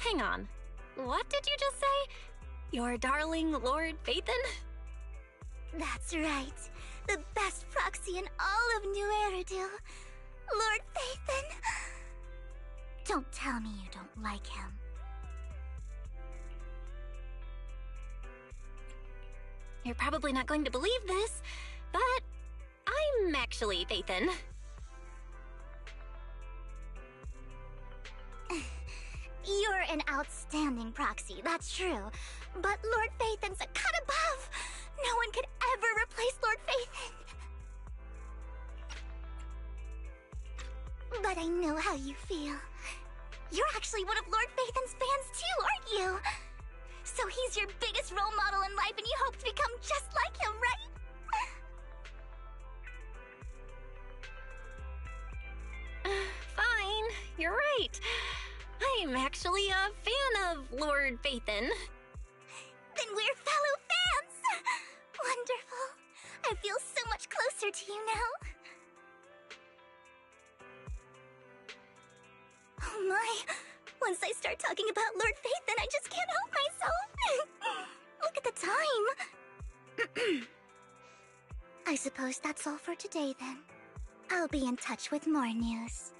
Hang on. What did you just say? Your darling Lord Phaethon? That's right. The best proxy in all of New Eridu. Lord Phaethon. Don't tell me you don't like him. You're probably not going to believe this, but I'm actually Phaethon. You're an outstanding proxy, that's true. But Lord Phaethon's a cut above. No one could ever replace Lord Phaethon. But I know how you feel. You're actually one of Lord Phaethon's fans too, aren't you? So he's your biggest role model in life and you hope to become just like him, right? Fine, you're right. I'm actually a fan of Lord Phaethon. Then we're fellow fans! Wonderful. I feel so much closer to you now. Oh my. Once I start talking about Lord Phaethon, I just can't help myself. Look at the time. I suppose that's all for today then. I'll be in touch with more news.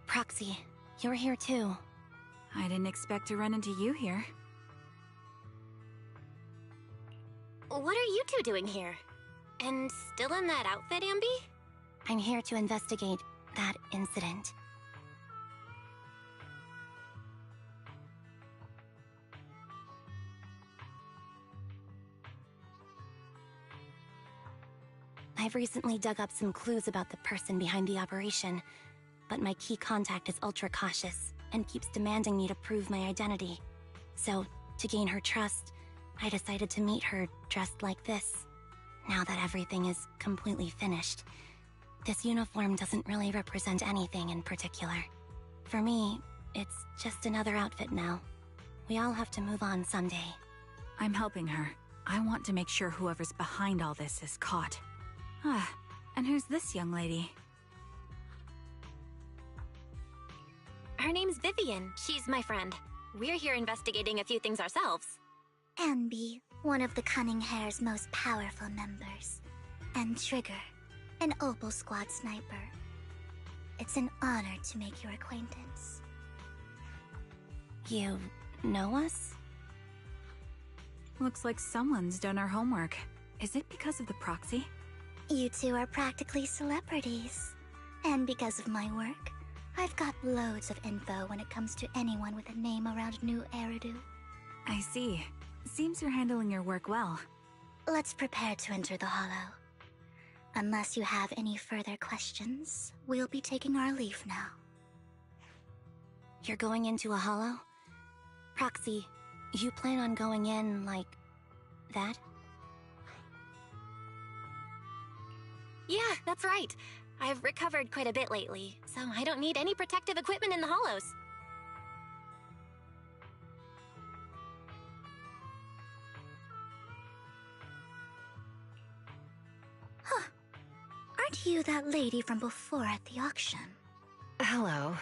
Proxy, you're here too. I didn't expect to run into you here. What are you two doing here? And still in that outfit, Ambi? I'm here to investigate that incident. I've recently dug up some clues about the person behind the operation, but my key contact is ultra cautious and keeps demanding me to prove my identity. So, to gain her trust, I decided to meet her dressed like this. Now that everything is completely finished, this uniform doesn't really represent anything in particular. For me, it's just another outfit now. We all have to move on someday. I'm helping her. I want to make sure whoever's behind all this is caught. Ah, and who's this young lady? Her name's Vivian. She's my friend. We're here investigating a few things ourselves. Ambi, one of the Cunning Hair's most powerful members. And Trigger, an Opal Squad sniper. It's an honor to make your acquaintance. You know us? Looks like someone's done our homework. Is it because of the proxy? You two are practically celebrities. And because of my work, I've got loads of info when it comes to anyone with a name around New Eridu. I see. Seems you're handling your work well. Let's prepare to enter the Hollow. Unless you have any further questions, we'll be taking our leave now. You're going into a hollow? Proxy, you plan on going in like that? Yeah, that's right. I've recovered quite a bit lately, so I don't need any protective equipment in the hollows. Huh. Aren't you that lady from before at the auction? Hello.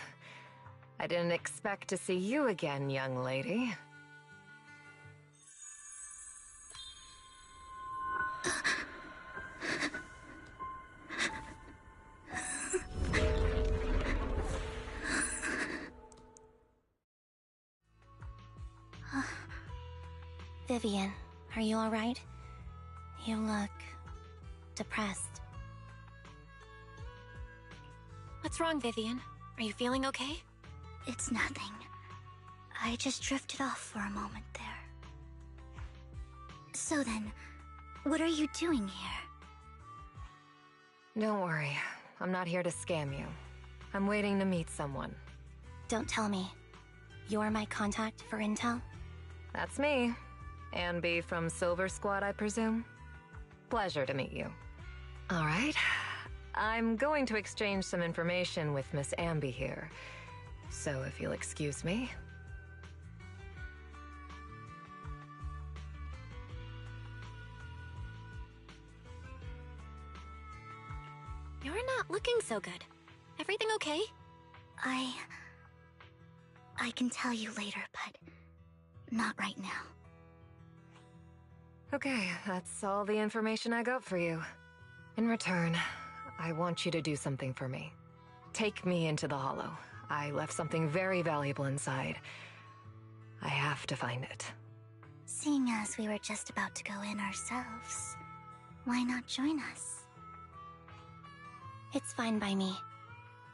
I didn't expect to see you again, young lady. Vivian, are you alright? You look depressed. What's wrong, Vivian? Are you feeling okay? It's nothing. I just drifted off for a moment there. So then, what are you doing here? Don't worry. I'm not here to scam you. I'm waiting to meet someone. Don't tell me. You're my contact for intel? That's me. Ambi from Silver Squad, I presume? Pleasure to meet you. All right. I'm going to exchange some information with Miss Ambi here. So if you'll excuse me. You're not looking so good. Everything okay? I can tell you later, but not right now. Okay, that's all the information I got for you. In return, I want you to do something for me. Take me into the Hollow. I left something very valuable inside. I have to find it. Seeing as we were just about to go in ourselves, why not join us? It's fine by me.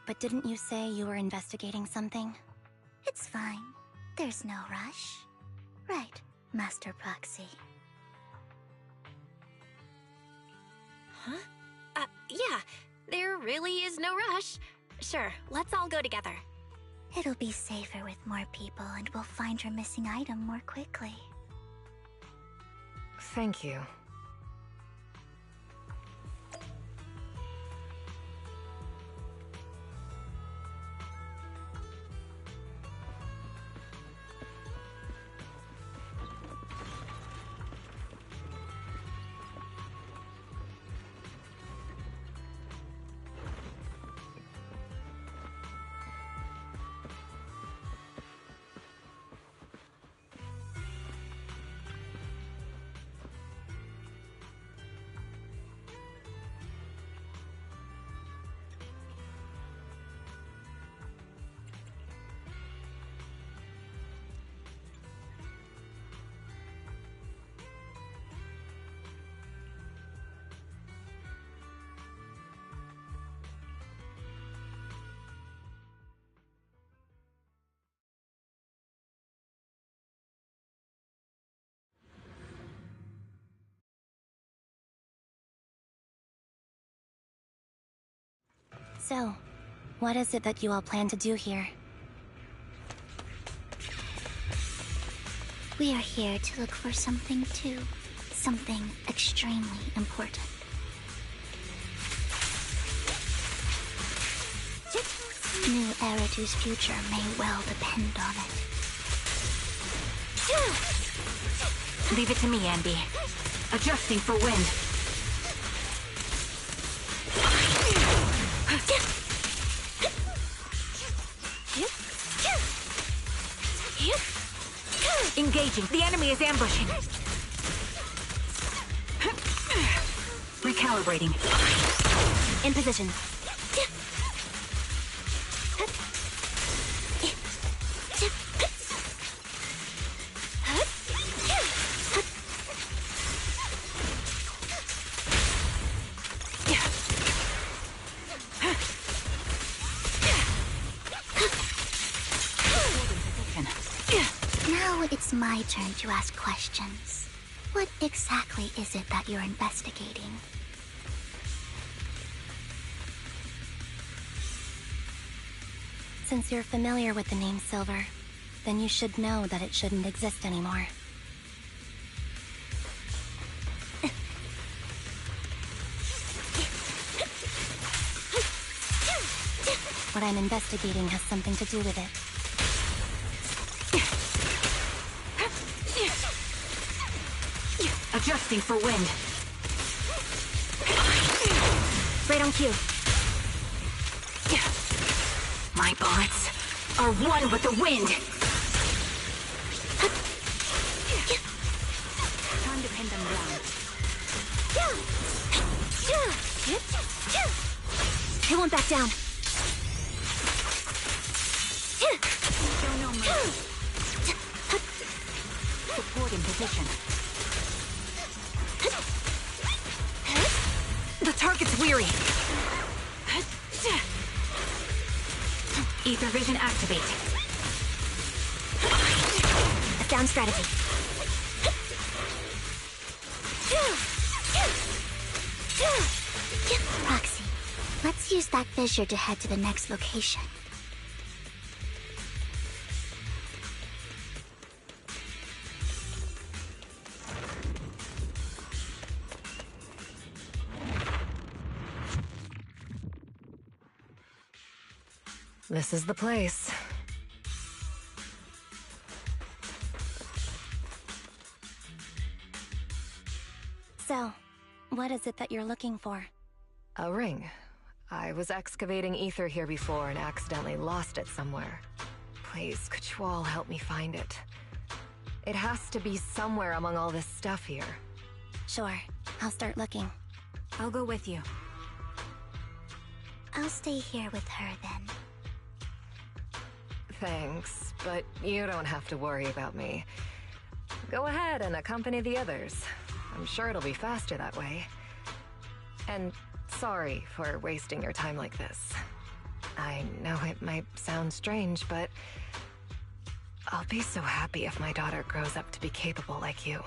But didn't you say you were investigating something? It's fine. There's no rush. Right, Master Proxy. Huh? Yeah. There really is no rush. Sure, let's all go together. It'll be safer with more people, and we'll find your missing item more quickly. Thank you. So, what is it that you all plan to do here? We are here to look for something too. Something extremely important. New Eridu's future may well depend on it. Leave it to me, Ambi. Adjusting for wind. Engaging. The enemy is ambushing. Recalibrating. In position. Now it's my turn to ask questions. What exactly is it that you're investigating? Since you're familiar with the name Silver, then you should know that it shouldn't exist anymore. What I'm investigating has something to do with it. Adjusting for wind. Right on cue. My bullets are one with the wind. Time to pin them down. It won't back down. Show no mercy. Support in position. The target's weary. Ether vision activate. A sound strategy. Roxy, let's use that fissure to head to the next location. This is the place. So, what is it that you're looking for? A ring. I was excavating ether here before and accidentally lost it somewhere. Please, could you all help me find it? It has to be somewhere among all this stuff here. Sure, I'll start looking. I'll go with you. I'll stay here with her then. Thanks, but you don't have to worry about me. Go ahead and accompany the others. I'm sure it'll be faster that way. And sorry for wasting your time like this. I know it might sound strange, but I'll be so happy if my daughter grows up to be capable like you.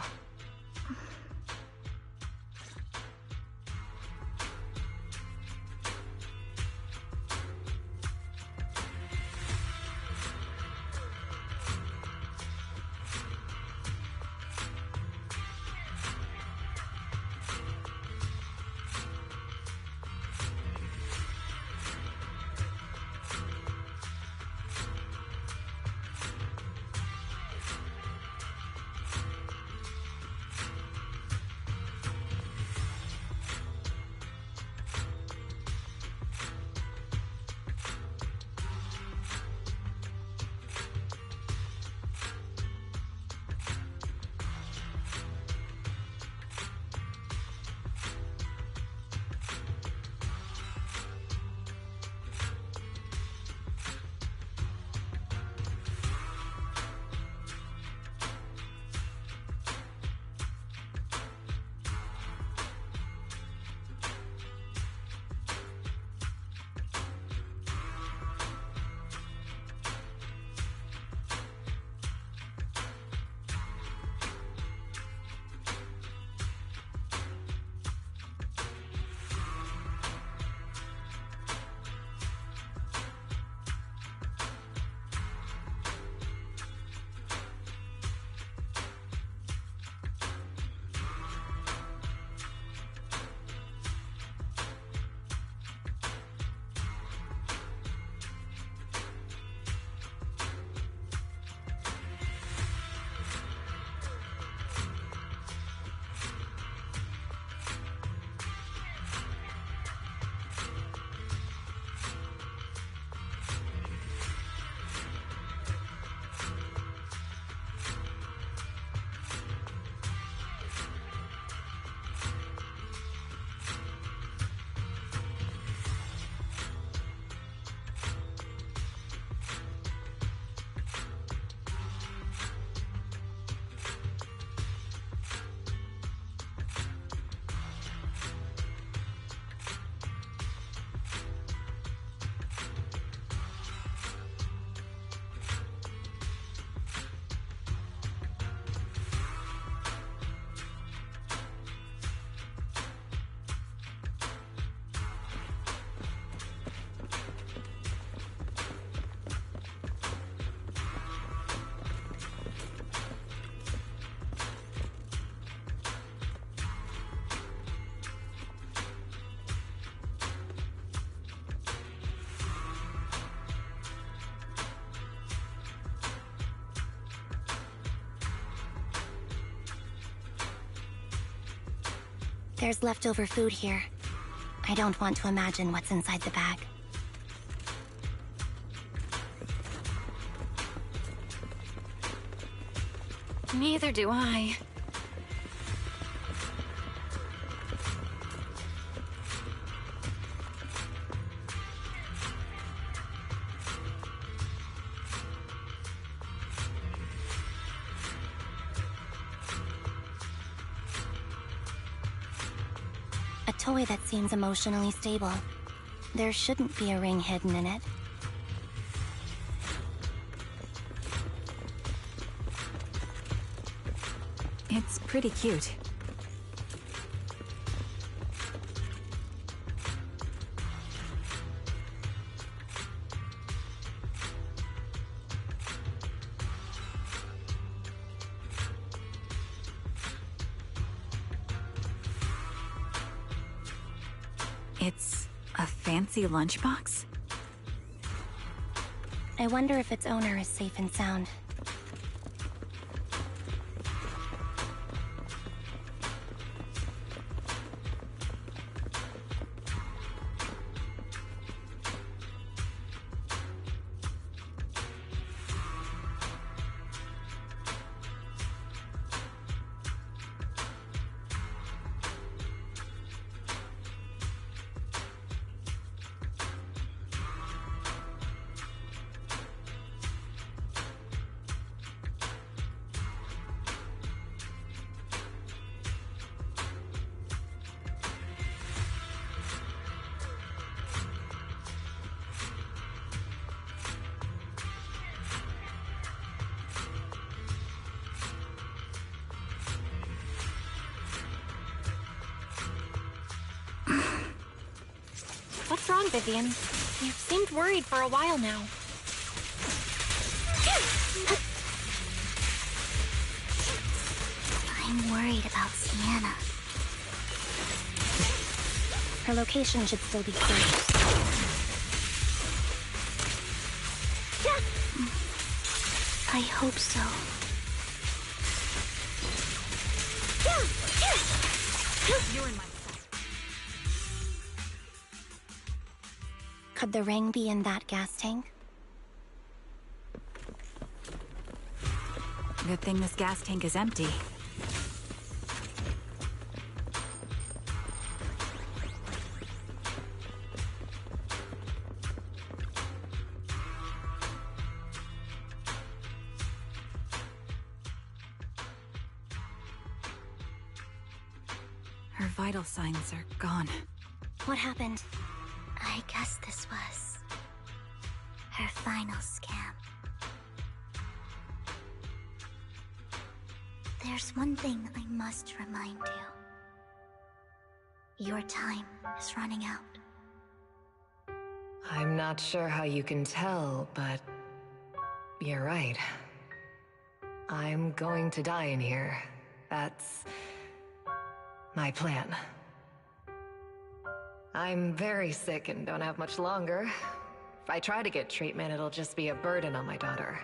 There's leftover food here. I don't want to imagine what's inside the bag. Neither do I. A toy that seems emotionally stable. There shouldn't be a ring hidden in it. It's pretty cute. It's a fancy lunchbox? I wonder if its owner is safe and sound. What's wrong, Vivian? You've seemed worried for a while now. I'm worried about Sienna. Her location should still be safe. I hope so. You're in my sight. Could the ring be in that gas tank? Good thing this gas tank is empty. Her vital signs are gone. What happened? I guess this was her final scam. There's one thing I must remind you. Your time is running out. I'm not sure how you can tell, but you're right. I'm going to die in here. That's my plan. I'm very sick and don't have much longer. If I try to get treatment, it'll just be a burden on my daughter.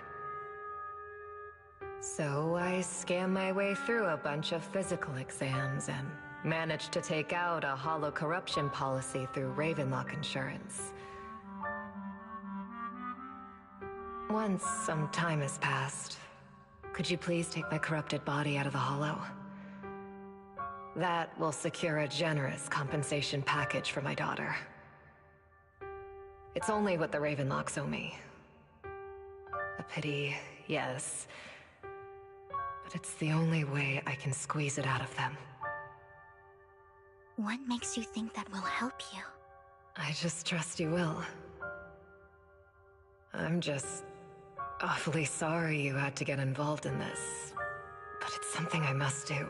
So I scam my way through a bunch of physical exams and managed to take out a hollow corruption policy through Ravenlock Insurance. Once some time has passed, could you please take my corrupted body out of the hollow? That will secure a generous compensation package for my daughter. It's only what the Ravenlocks owe me. A pity, yes. But it's the only way I can squeeze it out of them. What makes you think that will help you? I just trust you will. I'm just awfully sorry you had to get involved in this. But it's something I must do.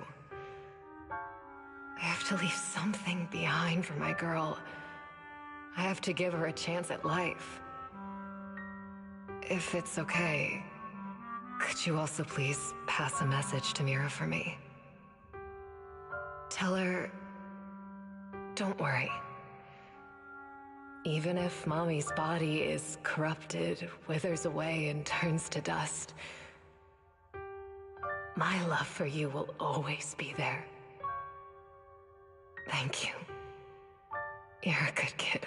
I have to leave something behind for my girl. I have to give her a chance at life. If it's okay, could you also please pass a message to Mira for me? Tell her, don't worry. Even if Mommy's body is corrupted, withers away, and turns to dust, my love for you will always be there. Thank you. You're a good kid.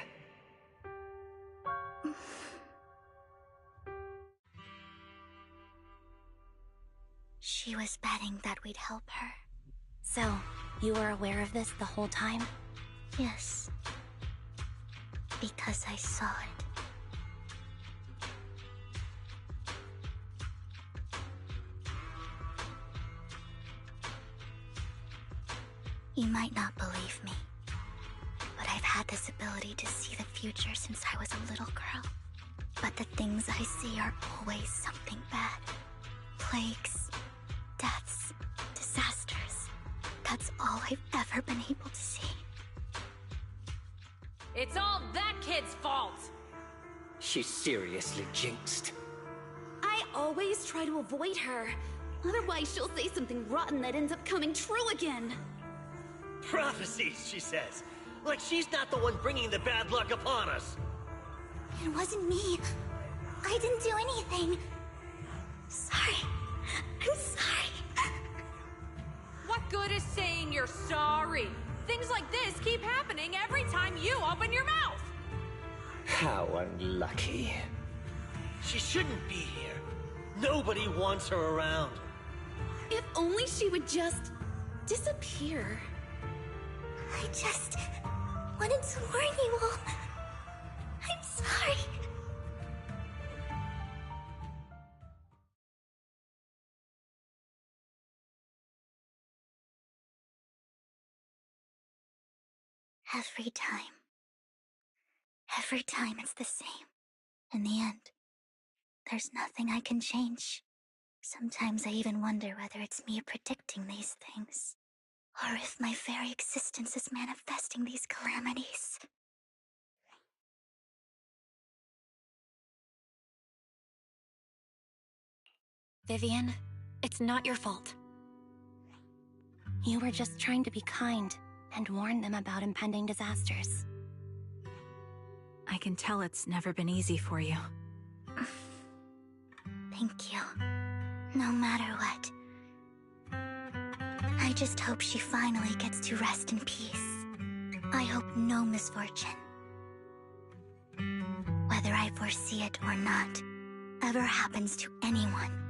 She was betting that we'd help her. So, you were aware of this the whole time? Yes. Because I saw it. You might not believe me, but I've had this ability to see the future since I was a little girl. But the things I see are always something bad. Plagues, deaths, disasters. That's all I've ever been able to see. It's all that kid's fault! She's seriously jinxed. I always try to avoid her. Otherwise, she'll say something rotten that ends up coming true again. Prophecies, she says. Like she's not the one bringing the bad luck upon us. It wasn't me. I didn't do anything. Sorry. I'm sorry. What good is saying you're sorry? Things like this keep happening every time you open your mouth! How unlucky. She shouldn't be here. Nobody wants her around. If only she would just disappear. I just wanted to warn you all. I'm sorry. Every time it's the same. In the end, there's nothing I can change. Sometimes I even wonder whether it's me predicting these things, or if my very existence is manifesting these calamities. Vivian, it's not your fault. You were just trying to be kind and warn them about impending disasters. I can tell it's never been easy for you. Thank you. No matter what. I just hope she finally gets to rest in peace. I hope no misfortune, whether I foresee it or not, ever happens to anyone.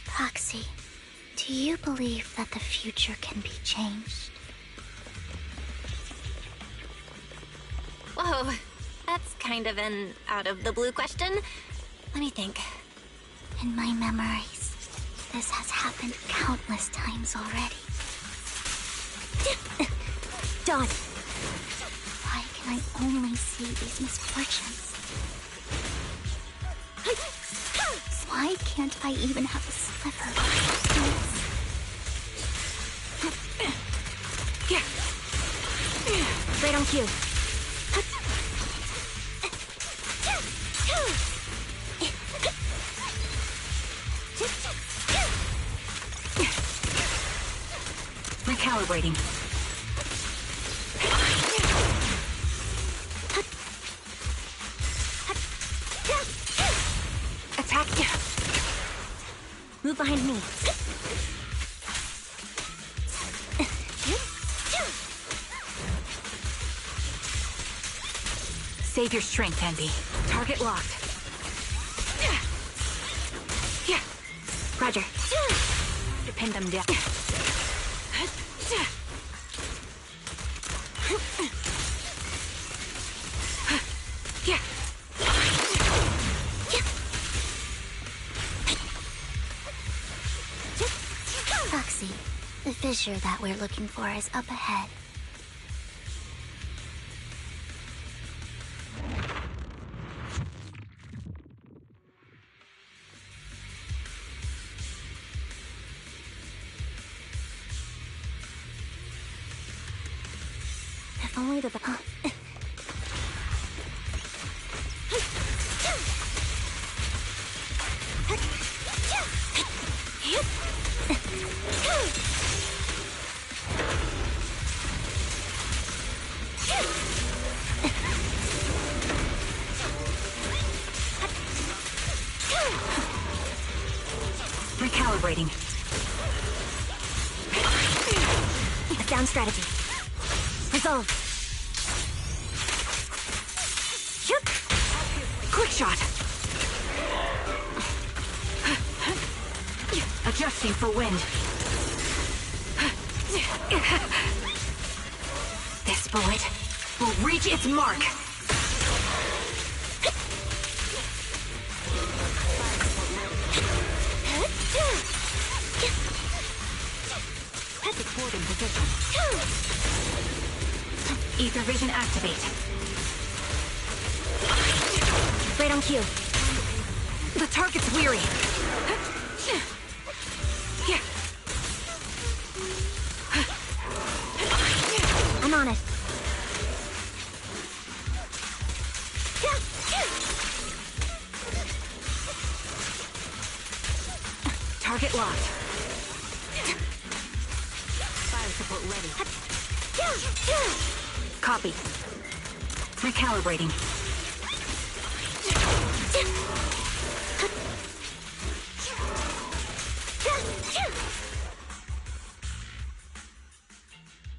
Proxy, do you believe that the future can be changed? Whoa, that's kind of an out-of-the-blue question. Let me think. In my memories, this has happened countless times already. Dawn! Why can I only see these misfortunes? Why can't I even have a sliver of Right on cue. Recalibrating. Attack. Move behind me. Save your strength, Envy. Target locked. Roger. To pin them down. Proxy, the fissure that we're looking for is up ahead. If only the... Recalibrating. A sound strategy. Resolve. Quick shot. Adjusting for wind. This bullet will reach its mark. Supporting position. Ether vision activate. Right on cue. The target's weary. I'm on it. Target locked. Fire support ready. Copy. Recalibrating.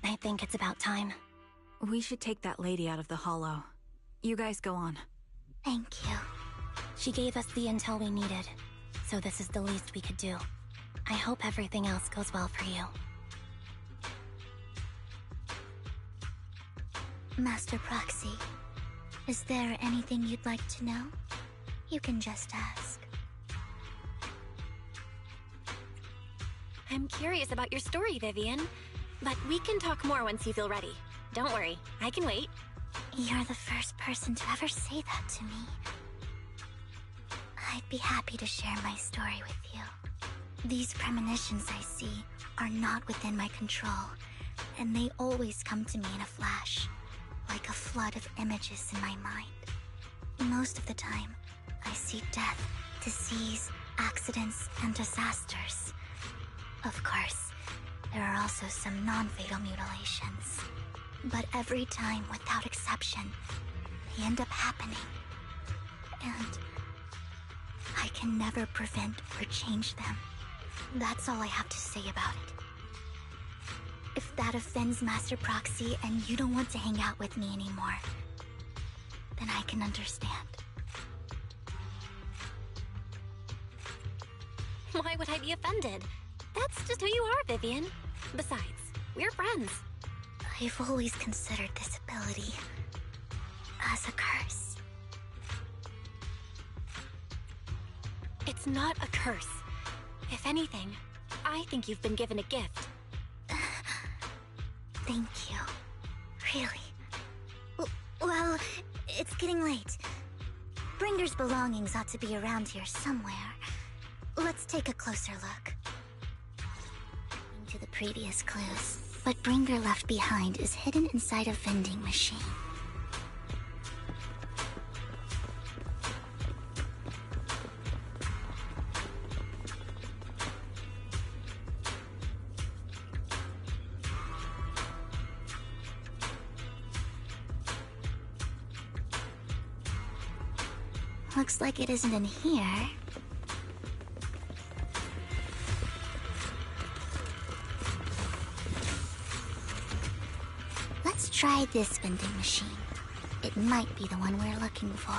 I think it's about time. We should take that lady out of the hollow. You guys go on. Thank you. She gave us the intel we needed, so this is the least we could do. I hope everything else goes well for you. Master Proxy, is there anything you'd like to know? You can just ask. I'm curious about your story, Vivian. But we can talk more once you feel ready. Don't worry, I can wait. You're the first person to ever say that to me. I'd be happy to share my story with you. These premonitions I see are not within my control, and they always come to me in a flash, like a flood of images in my mind. Most of the time, I see death, disease, accidents, and disasters. Of course, there are also some non-fatal mutilations. But every time, without exception, they end up happening. And I can never prevent or change them. That's all I have to say about it. If that offends Master Proxy and you don't want to hang out with me anymore, then I can understand. Why would I be offended? That's just who you are, Vivian. Besides, we're friends. I've always considered this ability as a curse. It's not a curse. If anything, I think you've been given a gift. Thank you. Really. Well, it's getting late. Bringer's belongings ought to be around here somewhere. Let's take a closer look. To the previous clues. What Bringer left behind is hidden inside a vending machine. Looks like it isn't in here. Let's try this vending machine. It might be the one we're looking for.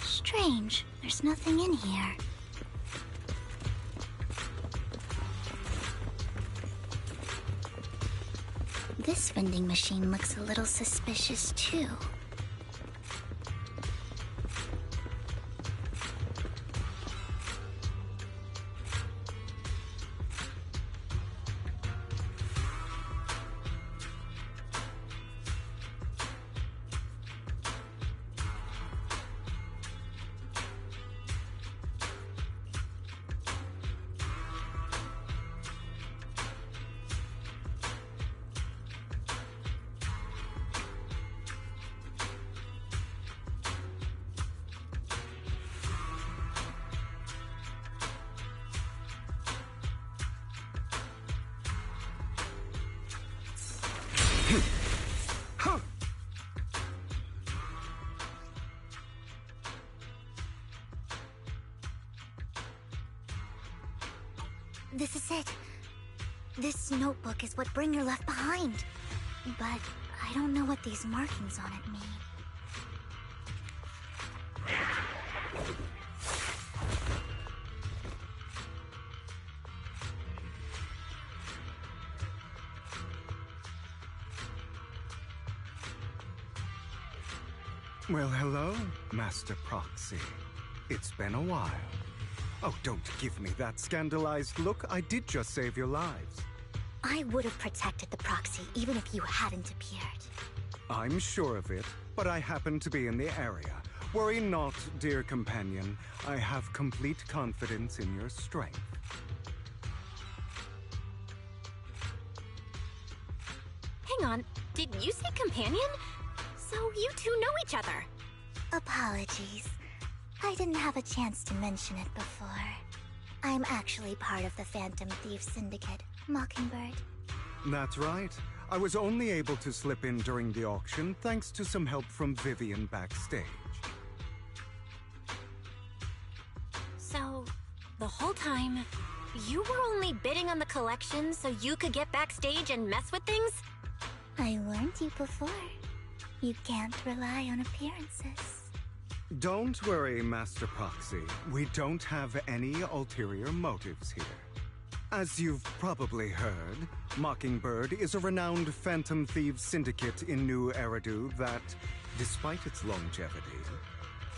Strange, there's nothing in here. This vending machine looks a little suspicious too. This is it. This notebook is what Bringer left behind. But I don't know what these markings on it mean. Well, hello, Master Proxy. It's been a while. Oh, don't give me that scandalized look. I did just save your lives. I would have protected the Proxy even if you hadn't appeared. I'm sure of it, but I happen to be in the area. Worry not, dear companion. I have complete confidence in your strength. Hang on, did you say companion? So you two know each other. Apologies. I didn't have a chance to mention it before. I'm actually part of the Phantom Thief Syndicate, Mockingbird. That's right. I was only able to slip in during the auction thanks to some help from Vivian backstage. So, the whole time, you were only bidding on the collection so you could get backstage and mess with things? I warned you before. You can't rely on appearances. Don't worry, Master Proxy. We don't have any ulterior motives here. As you've probably heard, Mockingbird is a renowned Phantom Thieves syndicate in New Eridu that, despite its longevity,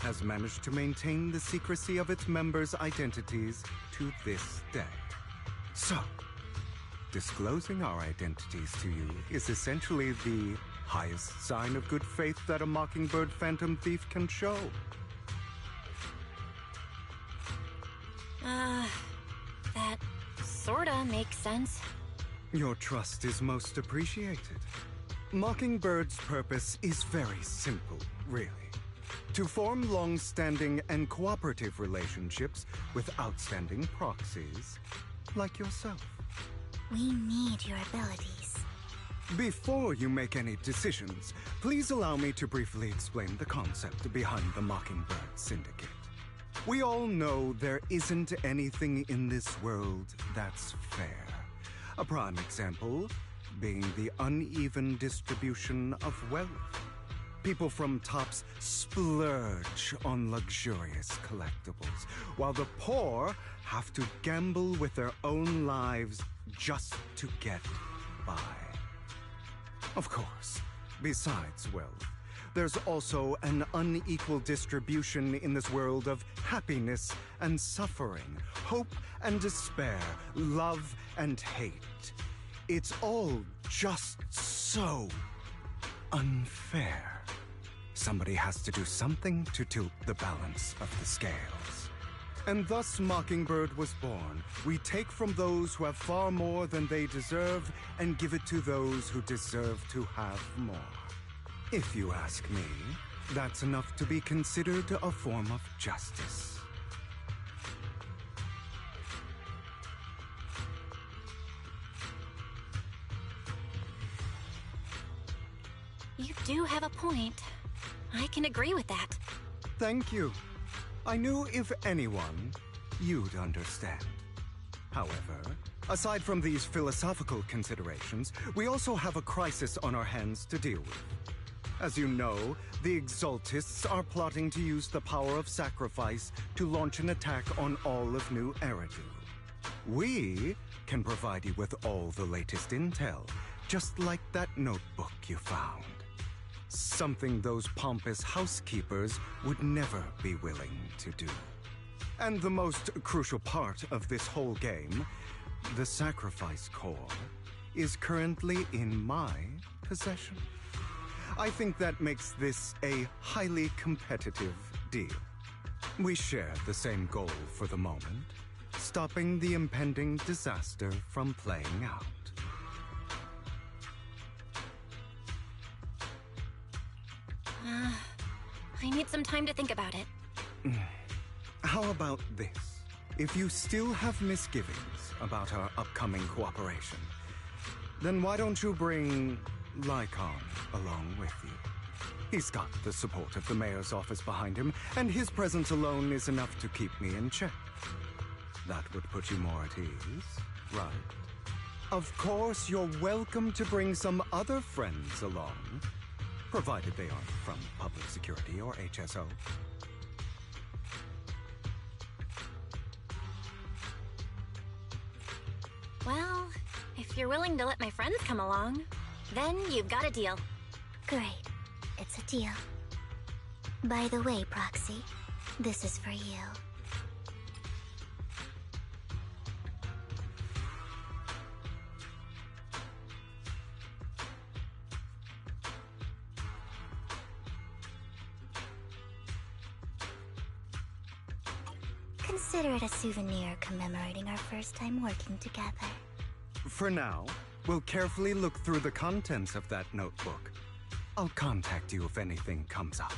has managed to maintain the secrecy of its members' identities to this day. So, disclosing our identities to you is essentially the highest sign of good faith that a Mockingbird Phantom Thief can show. That sorta makes sense. Your trust is most appreciated. Mockingbird's purpose is very simple, really. To form long-standing and cooperative relationships with outstanding proxies like yourself. We need your abilities. Before you make any decisions, please allow me to briefly explain the concept behind the Mockingbird Syndicate. We all know there isn't anything in this world that's fair. A prime example being the uneven distribution of wealth. People from tops splurge on luxurious collectibles, while the poor have to gamble with their own lives just to get by. Of course, besides wealth, there's also an unequal distribution in this world of happiness and suffering, hope and despair, love and hate. It's all just so unfair. Somebody has to do something to tilt the balance of the scales. And thus Mockingbird was born. We take from those who have far more than they deserve and give it to those who deserve to have more. If you ask me, that's enough to be considered a form of justice. You do have a point. I can agree with that. Thank you. I knew if anyone, you'd understand. However, aside from these philosophical considerations, we also have a crisis on our hands to deal with. As you know, the Exaltists are plotting to use the power of sacrifice to launch an attack on all of New Eridu. We can provide you with all the latest intel, just like that notebook you found. Something those pompous housekeepers would never be willing to do. And the most crucial part of this whole game, the sacrifice core, is currently in my possession. I think that makes this a highly competitive deal. We share the same goal for the moment, stopping the impending disaster from playing out. I need some time to think about it. How about this? If you still have misgivings about our upcoming cooperation, then why don't you bring Lycon along with you? He's got the support of the mayor's office behind him, and his presence alone is enough to keep me in check. That would put you more at ease, right? Of course, you're welcome to bring some other friends along, provided they aren't from public security or HSO. Well, if you're willing to let my friends come along, then you've got a deal. Great. It's a deal. By the way, Proxy, this is for you. Consider it a souvenir commemorating our first time working together. For now, we'll carefully look through the contents of that notebook. I'll contact you if anything comes up.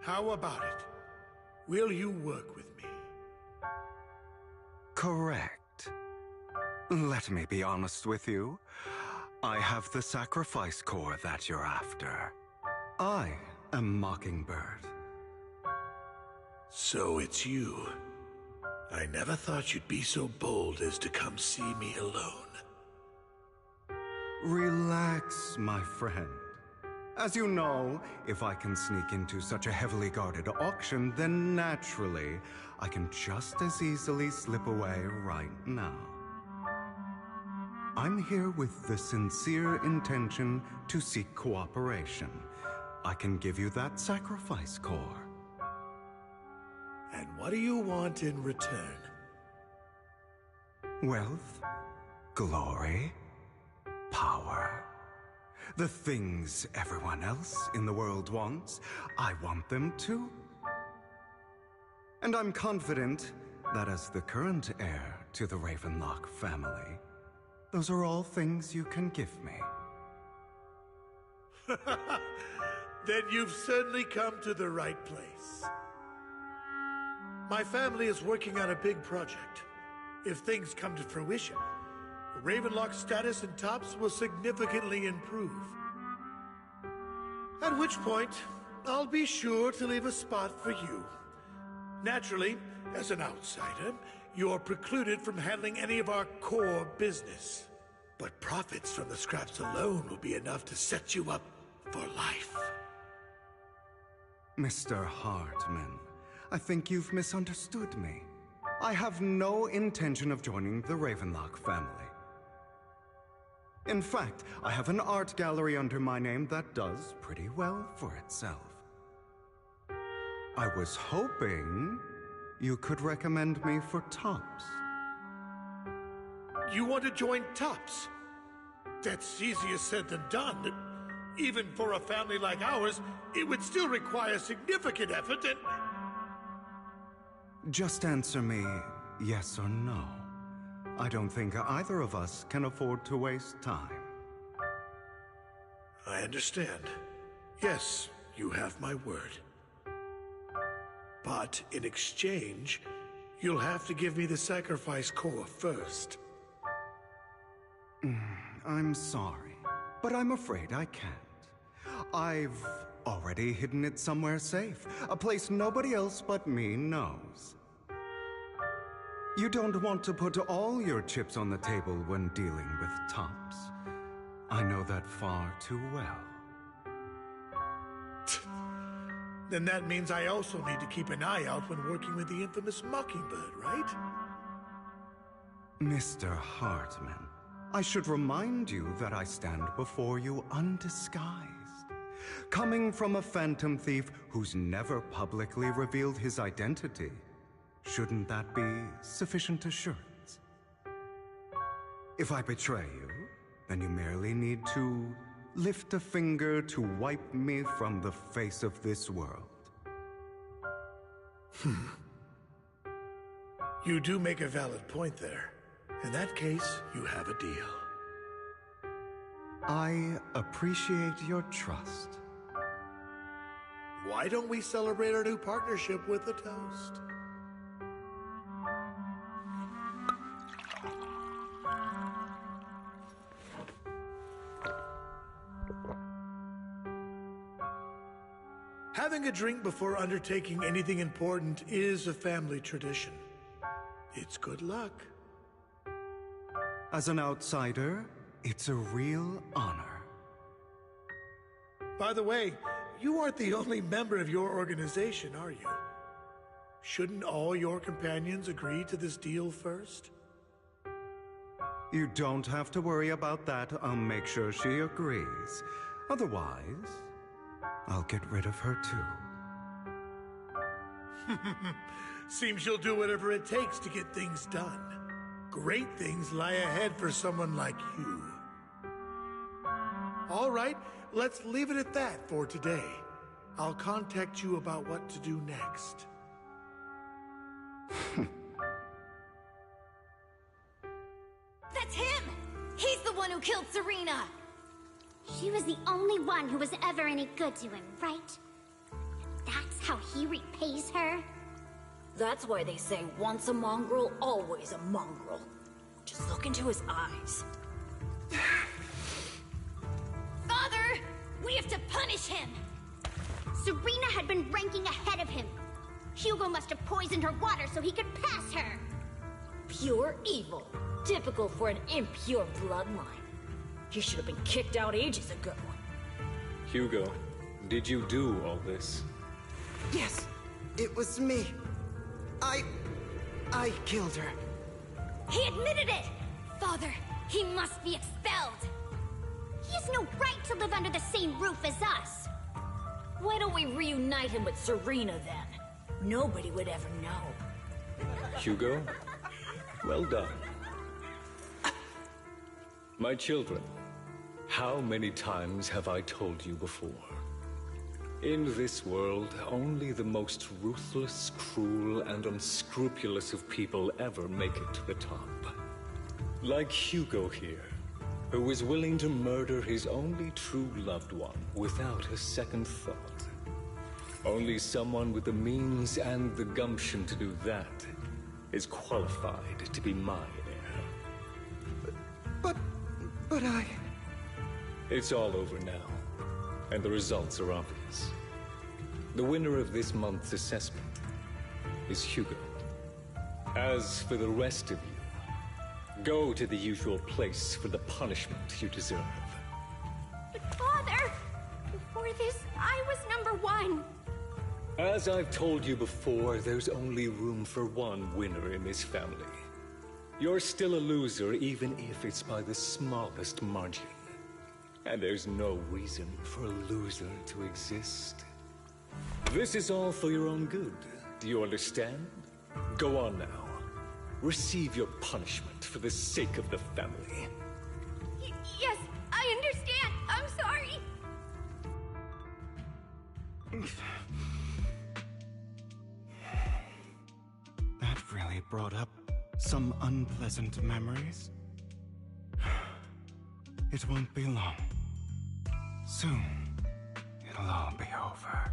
How about it? Will you work with me? Correct. Let me be honest with you. I have the sacrifice core that you're after. I am Mockingbird. So it's you. I never thought you'd be so bold as to come see me alone. Relax, my friend. As you know, if I can sneak into such a heavily guarded auction, then naturally, I can just as easily slip away right now. I'm here with the sincere intention to seek cooperation. I can give you that sacrifice core. And what do you want in return? Wealth, glory, power. The things everyone else in the world wants, I want them too. And I'm confident that as the current heir to the Ravenlock family, those are all things you can give me. Then you've certainly come to the right place. My family is working on a big project. If things come to fruition, Ravenlock's status in Tops will significantly improve. At which point, I'll be sure to leave a spot for you. Naturally, as an outsider, you're precluded from handling any of our core business. But profits from the scraps alone will be enough to set you up for life. Mr. Hartman, I think you've misunderstood me. I have no intention of joining the Ravenlock family. In fact, I have an art gallery under my name that does pretty well for itself. I was hoping you could recommend me for Tops. You want to join Tops? That's easier said than done. Even for a family like ours, it would still require significant effort and... Just answer me yes or no. I don't think either of us can afford to waste time. I understand. Yes, you have my word. But in exchange, you'll have to give me the sacrifice core first. I'm sorry, but I'm afraid I can't. I've already hidden it somewhere safe, a place nobody else but me knows. You don't want to put all your chips on the table when dealing with Tops. I know that far too well. Then that means I also need to keep an eye out when working with the infamous Mockingbird, right? Mr. Hartman, I should remind you that I stand before you undisguised. Coming from a phantom thief who's never publicly revealed his identity, shouldn't that be sufficient assurance? If I betray you, then you merely need to lift a finger to wipe me from the face of this world. You do make a valid point there. In that case, you have a deal. I appreciate your trust. Why don't we celebrate our new partnership with a toast? Having a drink before undertaking anything important is a family tradition. It's good luck. As an outsider, it's a real honor. By the way, you aren't the only member of your organization, are you? Shouldn't all your companions agree to this deal first? You don't have to worry about that. I'll make sure she agrees. Otherwise, I'll get rid of her too. Seems you'll do whatever it takes to get things done. Great things lie ahead for someone like you. All right, let's leave it at that for today. I'll contact you about what to do next. That's him! He's the one who killed Serena! She was the only one who was ever any good to him, right? That's how he repays her? That's why they say once a mongrel, always a mongrel. Just look into his eyes. Father! We have to punish him! Serena had been ranking ahead of him. Hugo must have poisoned her water so he could pass her. Pure evil. Typical for an impure bloodline. He should have been kicked out ages ago. Hugo, did you do all this? Yes, it was me. I killed her. He admitted it! Father, he must be expelled! He has no right to live under the same roof as us! Why don't we reunite him with Serena then? Nobody would ever know. Hugo, well done. My children, how many times have I told you before? In this world, only the most ruthless, cruel, and unscrupulous of people ever make it to the top. Like Hugo here, who is willing to murder his only true loved one without a second thought. Only someone with the means and the gumption to do that is qualified to be my heir. But I... It's all over now, and the results are obvious. The winner of this month's assessment is Hugo. As for the rest of you, go to the usual place for the punishment you deserve. But Father! Before this, I was #1. As I've told you before, there's only room for one winner in this family. You're still a loser, even if it's by the smallest margin. And there's no reason for a loser to exist. This is all for your own good. Do you understand? Go on now. Receive your punishment for the sake of the family. Yes, I understand. I'm sorry. That really brought up some unpleasant memories. It won't be long. Soon, it'll all be over.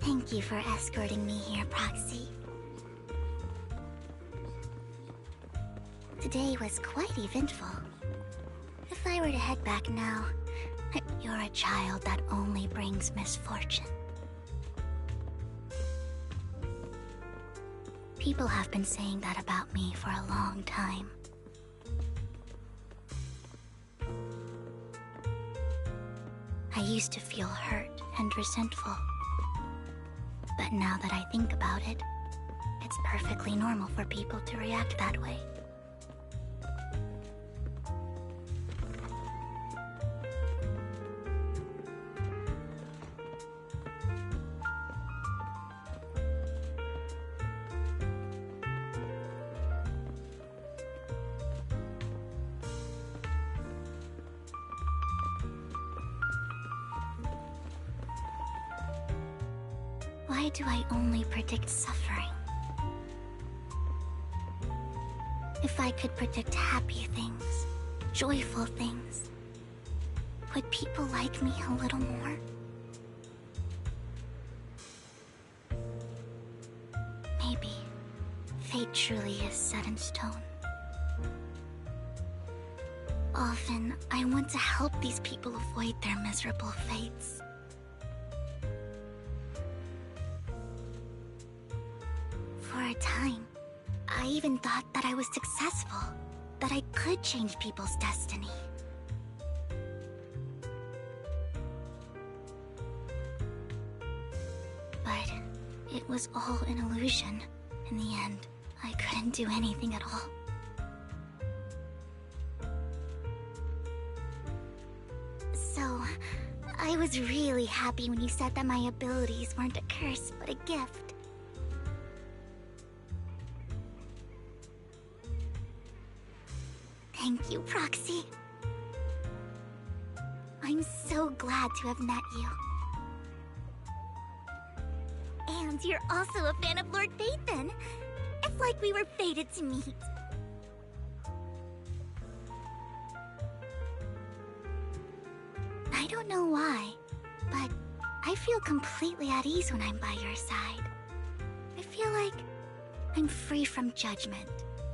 Thank you for escorting me here, Proxy. Today was quite eventful. If I were to head back now, you're a child that only brings misfortune. People have been saying that about me for a long time. I used to feel hurt and resentful. But now that I think about it, it's perfectly normal for people to react that way. Why do I only predict suffering? If I could predict happy things, joyful things, would people like me a little more? Maybe fate truly is set in stone. Often, I want to help these people avoid their miserable fates. For a time, I even thought that I was successful, that I could change people's destiny. But it was all an illusion. In the end, I couldn't do anything at all. So, I was really happy when you said that my abilities weren't a curse, but a gift. Thank you, Proxy. I'm so glad to have met you. And you're also a fan of Lord Phaethon. It's like we were fated to meet. I don't know why, but I feel completely at ease when I'm by your side. I feel like I'm free from judgment,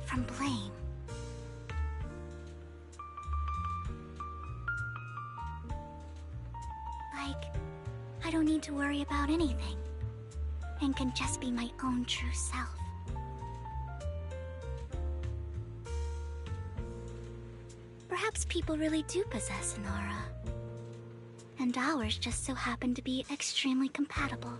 from blame. Like, I don't need to worry about anything, and can just be my own true self. Perhaps people really do possess an aura, and ours just so happen to be extremely compatible.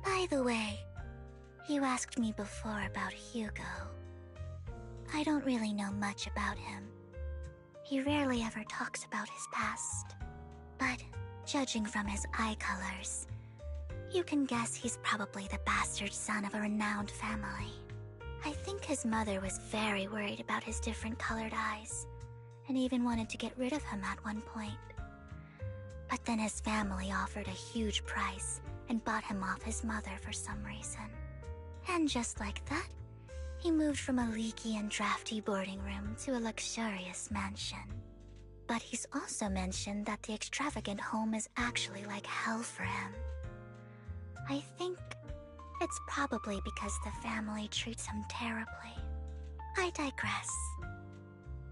By the way, you asked me before about Hugo. I don't really know much about him. He rarely ever talks about his past. But judging from his eye colors, you can guess he's probably the bastard son of a renowned family. I think his mother was very worried about his different colored eyes, and even wanted to get rid of him at one point. But then his family offered a huge price and bought him off his mother for some reason. And just like that, he moved from a leaky and drafty boarding room to a luxurious mansion. But he's also mentioned that the extravagant home is actually like hell for him. I think it's probably because the family treats him terribly. I digress.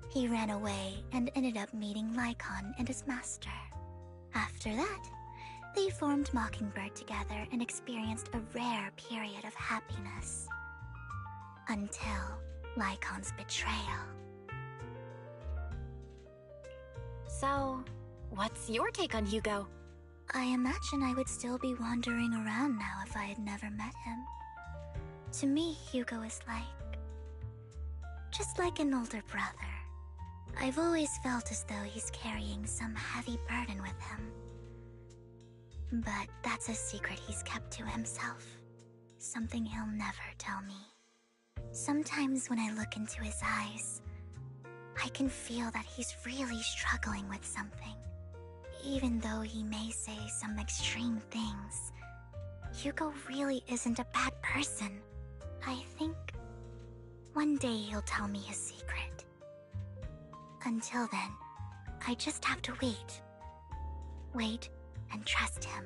He ran away and ended up meeting Lycon and his master. After that, they formed Mockingbird together and experienced a rare period of happiness. Until Lycon's betrayal. So, what's your take on Hugo? I imagine I would still be wandering around now if I had never met him. To me, Hugo is just like an older brother. I've always felt as though he's carrying some heavy burden with him. But that's a secret he's kept to himself. Something he'll never tell me. Sometimes when I look into his eyes, I can feel that he's really struggling with something. Even though he may say some extreme things, Hugo really isn't a bad person. I think one day he'll tell me his secret. Until then, I just have to wait. Wait and trust him.